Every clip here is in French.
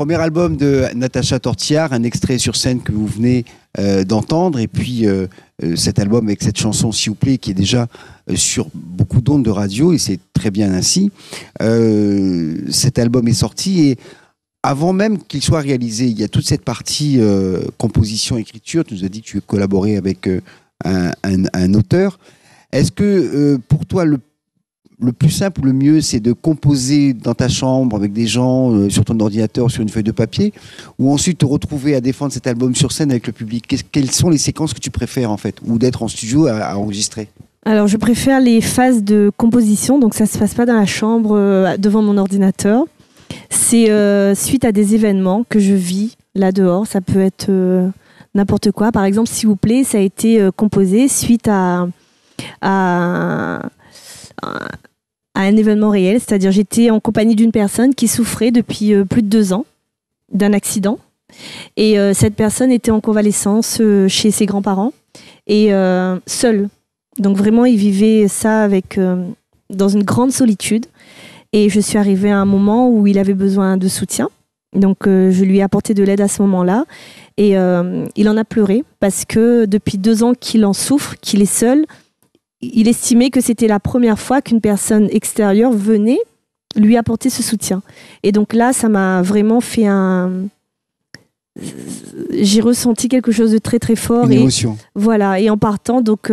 premier album de Natacha Tortillard, un extrait sur scène que vous venez d'entendre, et puis cet album avec cette chanson S'il vous plaît, qui est déjà sur beaucoup d'ondes de radio, et c'est très bien ainsi. Cet album est sorti, et avant même qu'il soit réalisé, il y a toute cette partie composition, écriture. Tu nous as dit que tu as collaboré avec un auteur. Est-ce que pour toi, le plus simple ou le mieux, c'est de composer dans ta chambre avec des gens, sur ton ordinateur, sur une feuille de papier, ou ensuite te retrouver à défendre cet album sur scène avec le public? Quelles sont les séquences que tu préfères, en fait, ou d'être en studio à enregistrer? Alors, je préfère les phases de composition, donc ça ne se passe pas dans la chambre devant mon ordinateur. C'est suite à des événements que je vis là dehors. Ça peut être n'importe quoi. Par exemple, S'il vous plaît, ça a été composé suite à un événement réel. C'est-à-dire, j'étais en compagnie d'une personne qui souffrait depuis plus de 2 ans d'un accident. Et cette personne était en convalescence chez ses grands-parents et seule. Donc vraiment, il vivait ça dans une grande solitude. Et je suis arrivée à un moment où il avait besoin de soutien. Donc, je lui ai apporté de l'aide à ce moment-là. Et il en a pleuré parce que depuis 2 ans qu'il en souffre, qu'il est seul, il estimait que c'était la première fois qu'une personne extérieure venait lui apporter ce soutien. Et donc là, ça m'a vraiment fait j'ai ressenti quelque chose de très très fort. Une émotion. Voilà. Et en partant, donc,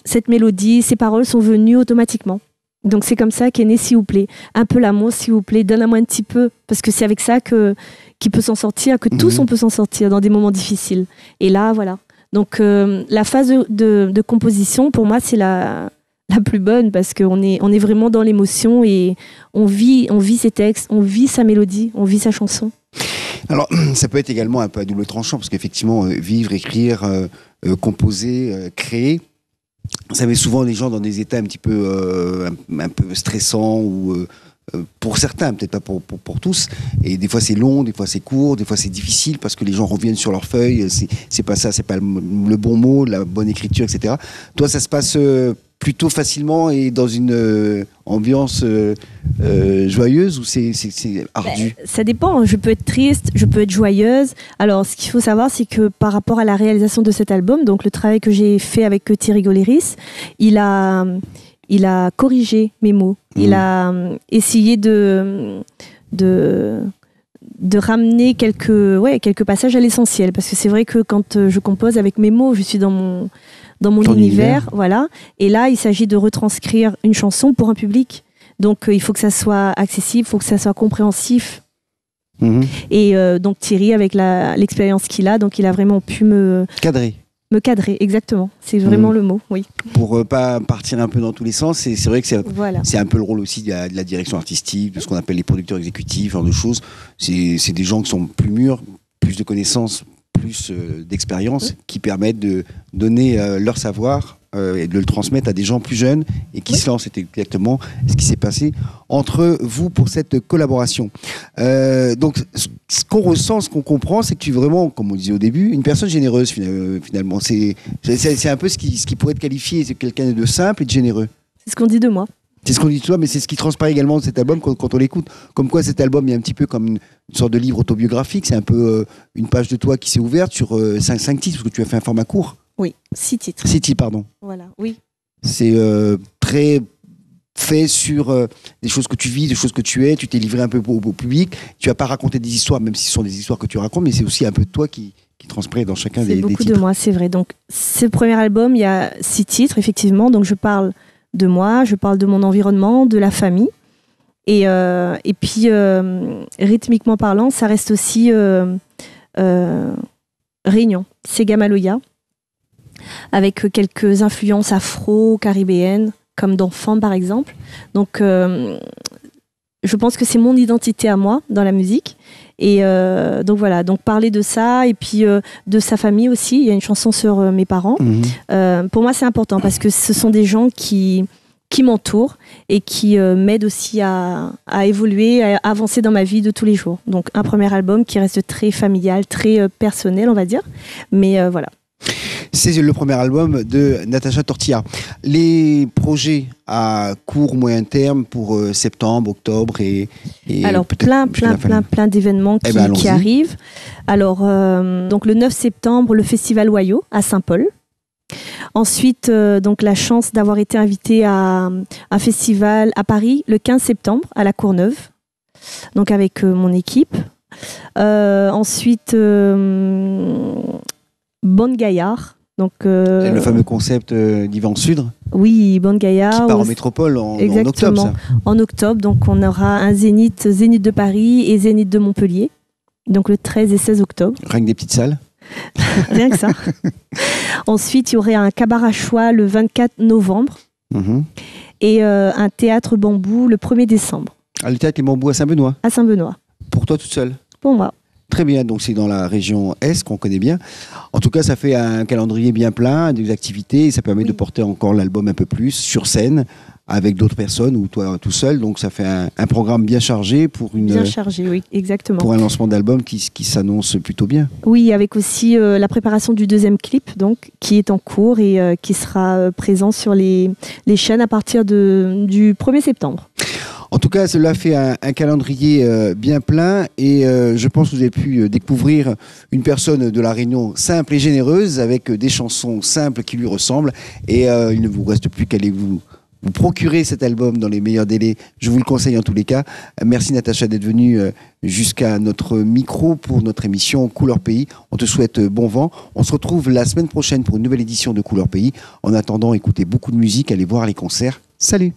cette mélodie, ces paroles sont venues automatiquement. Donc c'est comme ça qu'est né S'il vous plaît. Un peu l'amour, s'il vous plaît, donne-moi un petit peu. Parce que c'est avec ça qu'il peut s'en sortir, que tous on peut s'en sortir dans des moments difficiles. Et là, voilà. Donc la phase de composition, pour moi, c'est la plus bonne parce qu'on est vraiment dans l'émotion et on vit ses textes, on vit sa mélodie, on vit sa chanson. Alors, ça peut être également un peu à double tranchant parce qu'effectivement, vivre, écrire, composer, créer, ça met souvent les gens dans des états un petit peu, un peu stressants ou pour certains, peut-être pas pour tous. Et des fois c'est long, des fois c'est court, des fois c'est difficile parce que les gens reviennent sur leurs feuilles. C'est pas ça, c'est pas le bon mot, la bonne écriture, etc. Toi, ça se passe plutôt facilement et dans une ambiance joyeuse ou c'est ardu? Ça dépend, je peux être triste, je peux être joyeuse. Alors ce qu'il faut savoir, c'est que par rapport à la réalisation de cet album, donc le travail que j'ai fait avec Thierry Goléris, il a corrigé mes mots. Il a essayé de ramener quelques passages à l'essentiel, parce que c'est vrai que quand je compose avec mes mots, je suis dans mon univers, voilà. Et là, il s'agit de retranscrire une chanson pour un public. Donc, il faut que ça soit accessible, il faut que ça soit compréhensif. Et donc, Thierry, avec l'expérience qu'il a, donc il a vraiment pu me cadrer, exactement. C'est vraiment le mot, oui. Pour pas partir un peu dans tous les sens, c'est vrai que c'est un peu le rôle aussi de la direction artistique, de ce qu'on appelle les producteurs exécutifs, genre de choses. C'est des gens qui sont plus mûrs, plus de connaissances, plus d'expérience, qui permettent de donner leur savoir et de le transmettre à des gens plus jeunes et qui se lancent. C'était exactement ce qui s'est passé entre vous pour cette collaboration. Donc, ce qu'on ressent, ce qu'on comprend, c'est que tu es vraiment, comme on disait au début, une personne généreuse finalement. C'est un peu ce qui pourrait être qualifié, c'est quelqu'un de simple et de généreux. C'est ce qu'on dit de moi. C'est ce qu'on dit de toi, mais c'est ce qui transparaît également de cet album quand on l'écoute. Comme quoi cet album est un petit peu comme une sorte de livre autobiographique. C'est un peu une page de toi qui s'est ouverte sur 5 titres, parce que tu as fait un format court. Oui, 6 titres. 6 titres, pardon. Voilà, oui. C'est très fait sur des choses que tu vis, des choses que tu es. Tu t'es livré un peu au public. Tu n'as pas raconté des histoires, même si ce sont des histoires que tu racontes, mais c'est aussi un peu de toi qui transparaît dans chacun des titres. C'est beaucoup de moi, c'est vrai. Donc, ce premier album, il y a 6 titres, effectivement. Donc, je parle de moi, je parle de mon environnement, de la famille. Et puis, rythmiquement parlant, ça reste aussi Réunion, Sega Maloya, avec quelques influences afro-caribéennes, comme dans Femme par exemple. Donc, je pense que c'est mon identité à moi dans la musique. Et donc voilà, donc parler de ça et puis de sa famille aussi. Il y a une chanson sur mes parents. Pour moi, c'est important parce que ce sont des gens qui m'entourent et qui m'aident aussi à évoluer, à avancer dans ma vie de tous les jours. Donc un premier album qui reste très familial, très personnel, on va dire. Mais voilà. C'est le premier album de Natacha Tortilla. Les projets à court, moyen terme pour septembre, octobre et alors plein d'événements qui arrivent. Alors donc le 9 septembre, le festival Wayo à Saint-Paul. Ensuite, donc la chance d'avoir été invitée à un festival à Paris le 15 septembre à la Courneuve, donc avec mon équipe. Ensuite, Bonne Gaillard. Donc, le fameux concept d'Yvan Sudre. Oui, Bonne Gaillard. Qui part en métropole en octobre. Ça. En octobre, donc on aura un Zénith de Paris et Zénith de Montpellier. Donc le 13 et 16 octobre. Rien que des petites salles. Rien que ça. Ensuite, il y aurait un cabaret à choix le 24 novembre et un théâtre bambou le 1er décembre. Ah, le théâtre Les Bambous à Saint-Benoît. À Saint-Benoît. Pour toi toute seule? Pour moi. Très bien, donc c'est dans la région Est qu'on connaît bien. En tout cas, ça fait un calendrier bien plein, des activités, et ça permet de porter encore l'album un peu plus sur scène avec d'autres personnes ou toi tout seul. Donc ça fait un programme bien chargé pour bien chargé, oui, exactement. Pour un lancement d'album qui s'annonce plutôt bien. Oui, avec aussi la préparation du deuxième clip, donc qui est en cours et qui sera présent sur les chaînes à partir du 1er septembre. En tout cas, cela fait un calendrier bien plein et je pense que vous avez pu découvrir une personne de La Réunion simple et généreuse avec des chansons simples qui lui ressemblent et il ne vous reste plus qu'à aller vous procurer cet album dans les meilleurs délais. Je vous le conseille en tous les cas. Merci Natacha d'être venue jusqu'à notre micro pour notre émission Couleur Pays. On te souhaite bon vent. On se retrouve la semaine prochaine pour une nouvelle édition de Couleur Pays. En attendant, écoutez beaucoup de musique, allez voir les concerts. Salut!